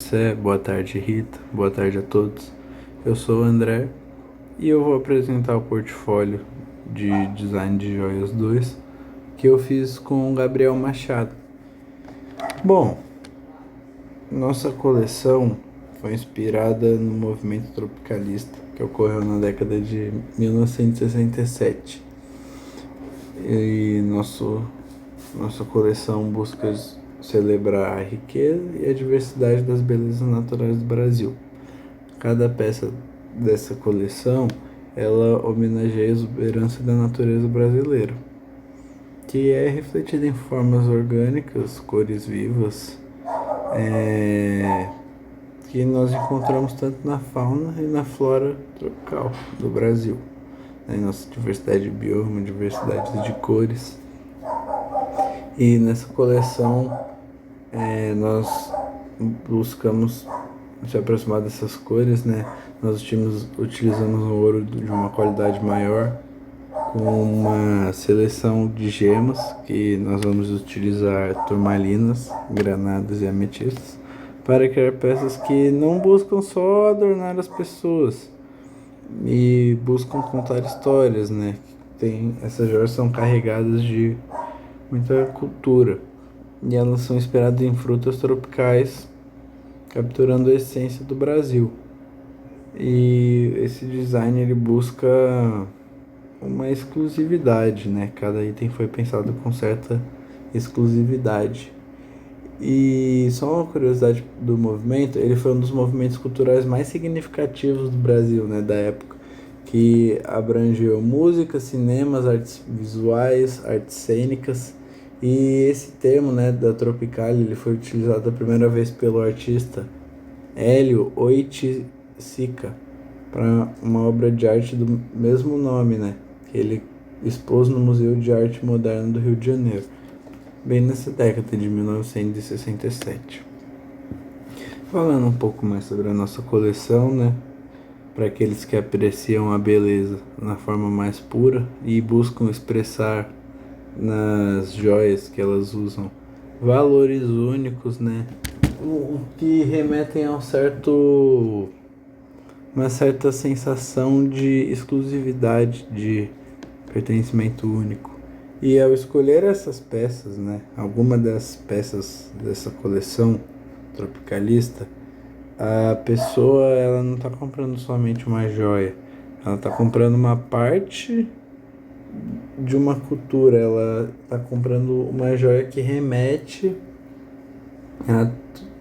Sé, boa tarde Rita, boa tarde a todos. Eu sou o André e eu vou apresentar o portfólio de Design de Joias 2 que eu fiz com o Gabriel Machado. Bom, nossa coleção foi inspirada no movimento tropicalista que ocorreu na década de 1967. E nossa coleção busca celebrar a riqueza e a diversidade das belezas naturais do Brasil. Cada peça dessa coleção, ela homenageia a exuberância da natureza brasileira, que é refletida em formas orgânicas, cores vivas, que nós encontramos tanto na fauna e na flora tropical do Brasil. Nossa diversidade de bioma, diversidade de cores. E nessa coleção nós buscamos se aproximar dessas cores, né? Nós utilizamos um ouro de uma qualidade maior, com uma seleção de gemas, que nós vamos utilizar turmalinas, granadas e ametistas, para criar peças que não buscam só adornar as pessoas, e buscam contar histórias, né? Essas joias são carregadas de muita cultura, e elas são inspiradas em frutas tropicais, capturando a essência do Brasil. E esse design ele busca uma exclusividade, né? Cada item foi pensado com certa exclusividade. E só uma curiosidade do movimento, ele foi um dos movimentos culturais mais significativos do Brasil, né, da época, que abrangeu música, cinemas, artes visuais, artes cênicas. E esse termo, né, da Tropicália, ele foi utilizado a primeira vez pelo artista Hélio Oiticica para uma obra de arte do mesmo nome, né, que ele expôs no Museu de Arte Moderna do Rio de Janeiro, bem nessa década de 1967. Falando um pouco mais sobre a nossa coleção, né, para aqueles que apreciam a beleza na forma mais pura e buscam expressar nas joias que elas usam valores únicos, né, que remetem a uma certa sensação de exclusividade, de pertencimento único. E ao escolher essas peças, né, alguma das peças dessa coleção tropicalista, a pessoa ela não está comprando somente uma joia, ela está comprando uma parte de uma cultura, ela está comprando uma joia que remete a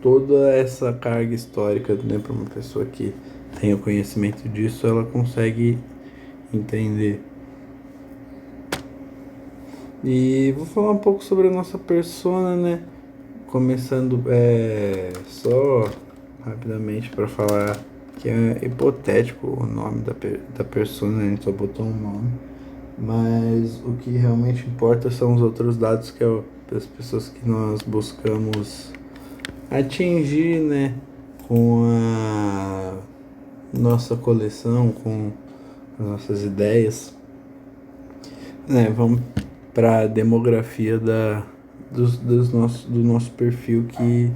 toda essa carga histórica, né, para uma pessoa que tem o conhecimento disso, ela consegue entender. E vou falar um pouco sobre a nossa persona, né? Começando só rapidamente para falar que é hipotético o nome da persona, a gente só botou um nome, mas o que realmente importa são os outros dados, que é as pessoas que nós buscamos atingir, né, com a nossa coleção, com as nossas ideias, né? Vamos para a demografia do nosso perfil que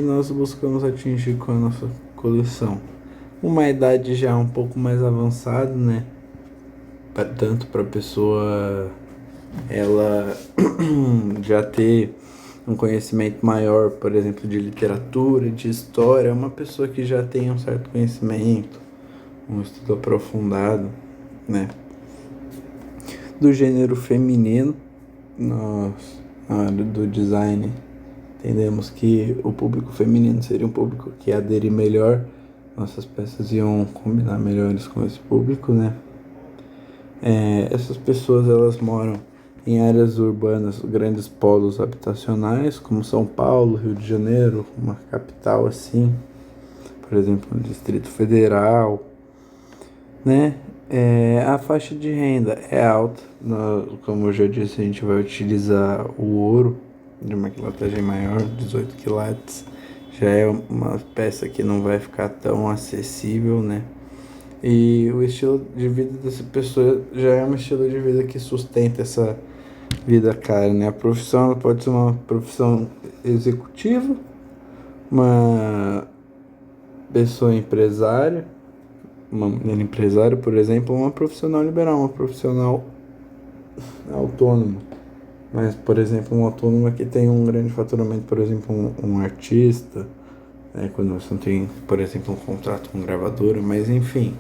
nós buscamos atingir com a nossa coleção. Uma idade já um pouco mais avançada, né? Tanto para a pessoa ela já ter um conhecimento maior, por exemplo, de literatura, de história, uma pessoa que já tem um certo conhecimento, um estudo aprofundado, né? Do gênero feminino, nós, na área do design, entendemos que o público feminino seria um público que aderir melhor, nossas peças iam combinar melhores com esse público, né? Essas pessoas elas moram em áreas urbanas, grandes polos habitacionais, como São Paulo, Rio de Janeiro, uma capital assim, por exemplo, o Distrito Federal, né? A faixa de renda é alta, como eu já disse, a gente vai utilizar o ouro de uma quilatagem maior, 18 quilates, já é uma peça que não vai ficar tão acessível, né? E o estilo de vida dessa pessoa já é um estilo de vida que sustenta essa vida cara, né? A profissão ela pode ser uma profissão executiva uma pessoa empresária, uma mulher empresária, por exemplo, uma profissional liberal, uma profissional autônoma. Mas, por exemplo, um autônomo que tem um grande faturamento, por exemplo, um artista, quando você não tem, por exemplo, um contrato com gravadora, mas enfim,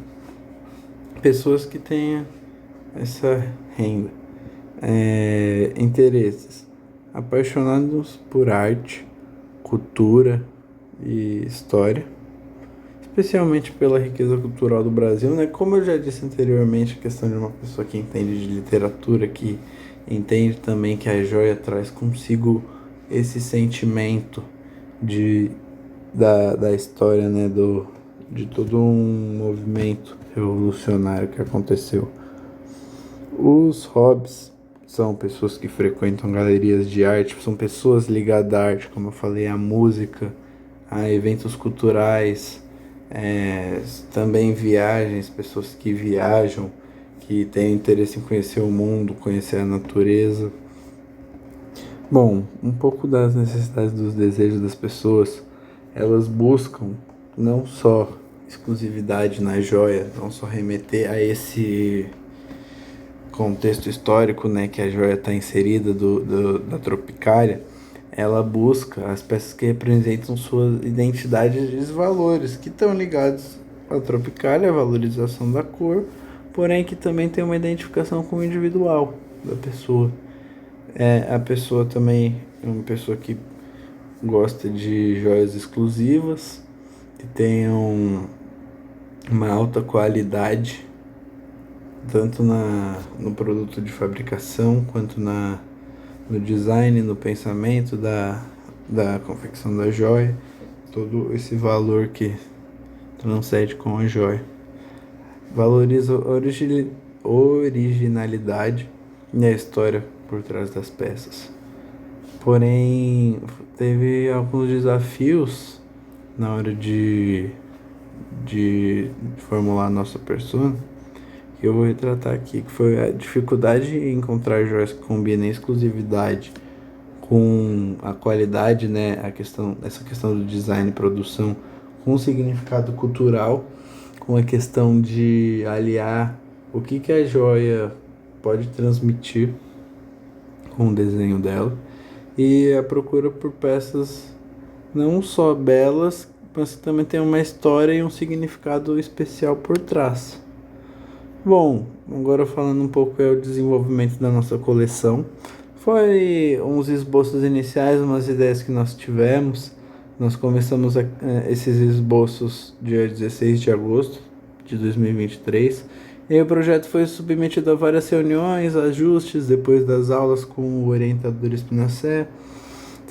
pessoas que tenham essa renda, interesses, apaixonados por arte, cultura e história, especialmente pela riqueza cultural do Brasil, né? Como eu já disse anteriormente, a questão de uma pessoa que entende de literatura, que entende também que a joia traz consigo esse sentimento da história, né? De todo um movimento revolucionário que aconteceu. Os hobbies são pessoas que frequentam galerias de arte, são pessoas ligadas à arte, como eu falei, à música, a eventos culturais, também viagens, pessoas que viajam, que têm interesse em conhecer o mundo, conhecer a natureza. Bom, um pouco das necessidades, dos desejos das pessoas, elas buscam não só exclusividade na joia, não só remeter a esse contexto histórico, né, que a joia está inserida da Tropicália. Ela busca as peças que representam suas identidades e valores, que estão ligados à Tropicália, à valorização da cor, porém que também tem uma identificação com o individual da pessoa. A pessoa também é uma pessoa que gosta de joias exclusivas, que tenham uma alta qualidade, tanto no produto de fabricação, quanto no design, no pensamento da confecção da joia, todo esse valor que transcende com a joia. Valoriza a originalidade e a história por trás das peças. Porém, teve alguns desafios na hora de formular a nossa persona, que eu vou retratar aqui, que foi a dificuldade em encontrar joias que combinem exclusividade com a qualidade, né, essa questão do design e produção com o significado cultural, com a questão de aliar o que a joia pode transmitir com o desenho dela, e a procura por peças não só belas, mas que também tem uma história e um significado especial por trás. Bom, agora falando um pouco do desenvolvimento da nossa coleção. Foi uns esboços iniciais, umas ideias que nós tivemos. Nós começamos esses esboços dia 16 de agosto de 2023. E aí o projeto foi submetido a várias reuniões, ajustes, depois das aulas com o orientador Espinacé,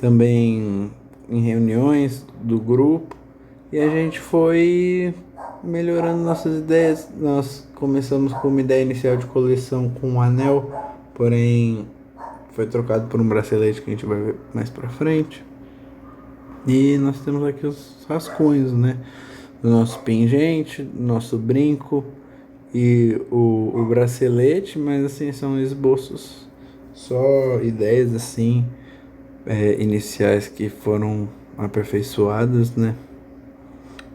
também em reuniões do grupo. E a gente foi melhorando nossas ideias. Nós começamos com uma ideia inicial de coleção com um anel, porém foi trocado por um bracelete que a gente vai ver mais pra frente. E nós temos aqui os rascunhos, né, do nosso pingente, do nosso brinco e o bracelete, mas assim, são esboços, só ideias assim, iniciais que foram aperfeiçoadas, né,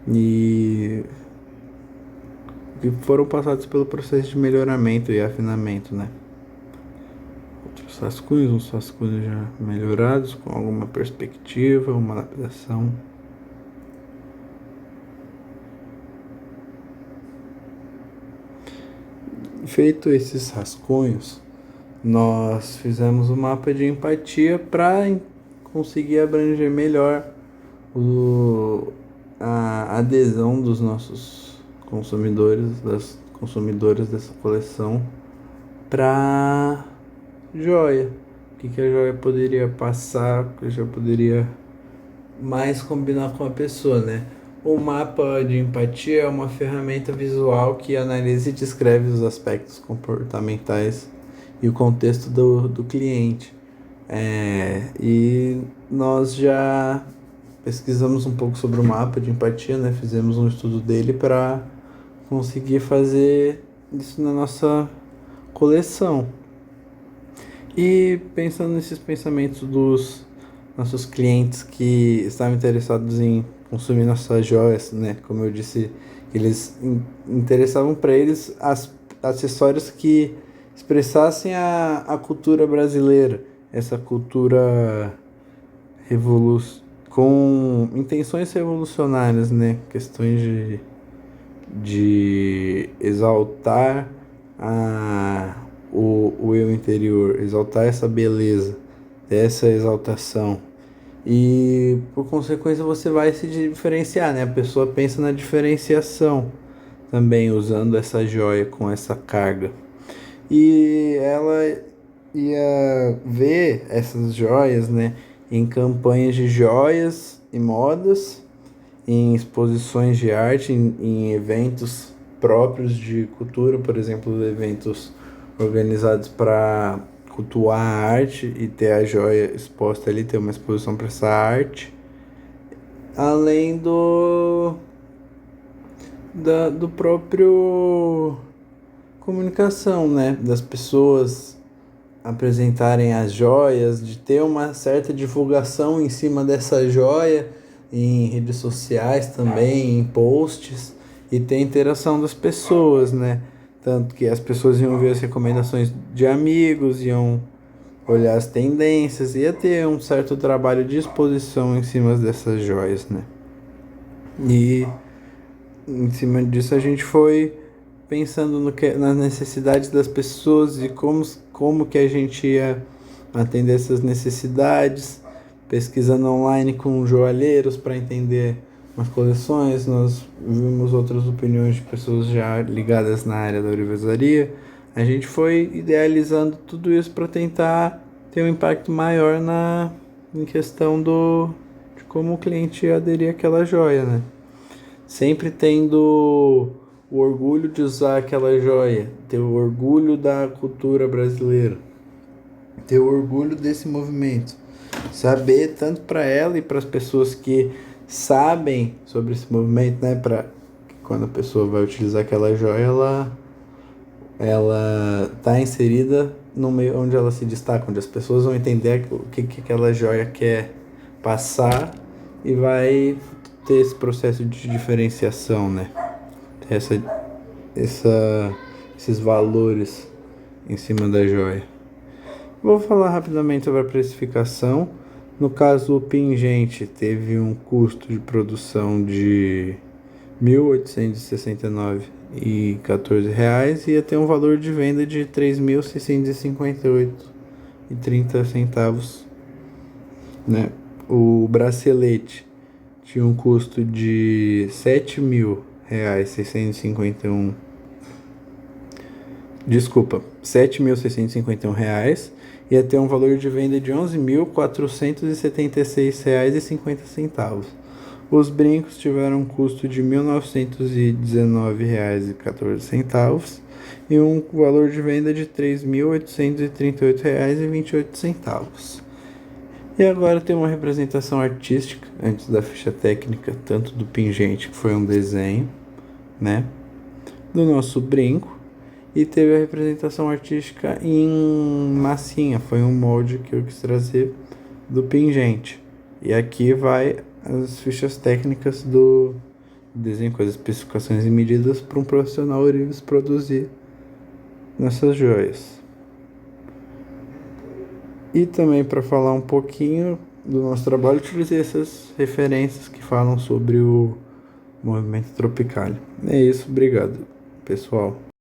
e que foram passados pelo processo de melhoramento e afinamento, né. Outros rascunhos, uns rascunhos já melhorados, com alguma perspectiva, uma lapidação. Feito esses rascunhos, nós fizemos um mapa de empatia para conseguir abranger melhor a adesão dos nossos consumidores, das consumidoras dessa coleção, para joia. O que a joia poderia passar, o que a joia poderia mais combinar com a pessoa, né? O mapa de empatia é uma ferramenta visual que analisa e descreve os aspectos comportamentais e o contexto do cliente. E nós já pesquisamos um pouco sobre o mapa de empatia, né? Fizemos um estudo dele para conseguir fazer isso na nossa coleção. E pensando nesses pensamentos nossos clientes que estavam interessados em consumir nossas joias, né? Como eu disse, eles interessavam para eles acessórios que expressassem a cultura brasileira, essa cultura revolu com intenções revolucionárias, né? Questões de exaltar o eu interior, exaltar essa beleza, essa exaltação. E por consequência você vai se diferenciar, né? A pessoa pensa na diferenciação também usando essa joia com essa carga. E ela ia ver essas joias, né, em campanhas de joias e modas, em exposições de arte, em eventos próprios de cultura, por exemplo, eventos organizados para cultuar a arte e ter a joia exposta ali, ter uma exposição para essa arte, além do próprio comunicação, né, das pessoas apresentarem as joias, de ter uma certa divulgação em cima dessa joia em redes sociais também, em posts, e ter interação das pessoas, né? Tanto que as pessoas iam ver as recomendações de amigos, iam olhar as tendências, ia ter um certo trabalho de exposição em cima dessas joias, né? E em cima disso a gente foi pensando nas necessidades das pessoas e como que a gente ia atender essas necessidades, pesquisando online com joalheiros para entender as coleções. Nós vimos outras opiniões de pessoas já ligadas na área da ourivesaria. A gente foi idealizando tudo isso para tentar ter um impacto maior em questão de como o cliente ia aderir àquela joia, né? Sempre tendo o orgulho de usar aquela joia, ter o orgulho da cultura brasileira, ter o orgulho desse movimento, saber tanto para ela e para as pessoas que sabem sobre esse movimento, né, para quando a pessoa vai utilizar aquela joia, ela tá inserida no meio onde ela se destaca, onde as pessoas vão entender o que aquela joia quer passar e vai ter esse processo de diferenciação, né? Ter esses valores em cima da joia. Vou falar rapidamente sobre a precificação. No caso, o pingente teve um custo de produção de R$ 1.869,14 e ia ter um valor de venda de R$ 3.658,30, né? O bracelete tinha um custo de R$ 7.651. Desculpa, R$ 7.651, ia ter um valor de venda de R$ 11.476,50. Os brincos tiveram um custo de R$ 1.919,14 e um valor de venda de R$ 3.838,28. E agora tem uma representação artística, antes da ficha técnica, tanto do pingente, que foi um desenho, né, do nosso brinco, e teve a representação artística em massinha, foi um molde que eu quis trazer do pingente. E aqui vai as fichas técnicas do desenho, com as especificações e medidas para um profissional ourives produzir nessas joias. E também para falar um pouquinho do nosso trabalho, utilizei essas referências que falam sobre o movimento tropical. É isso, obrigado, pessoal.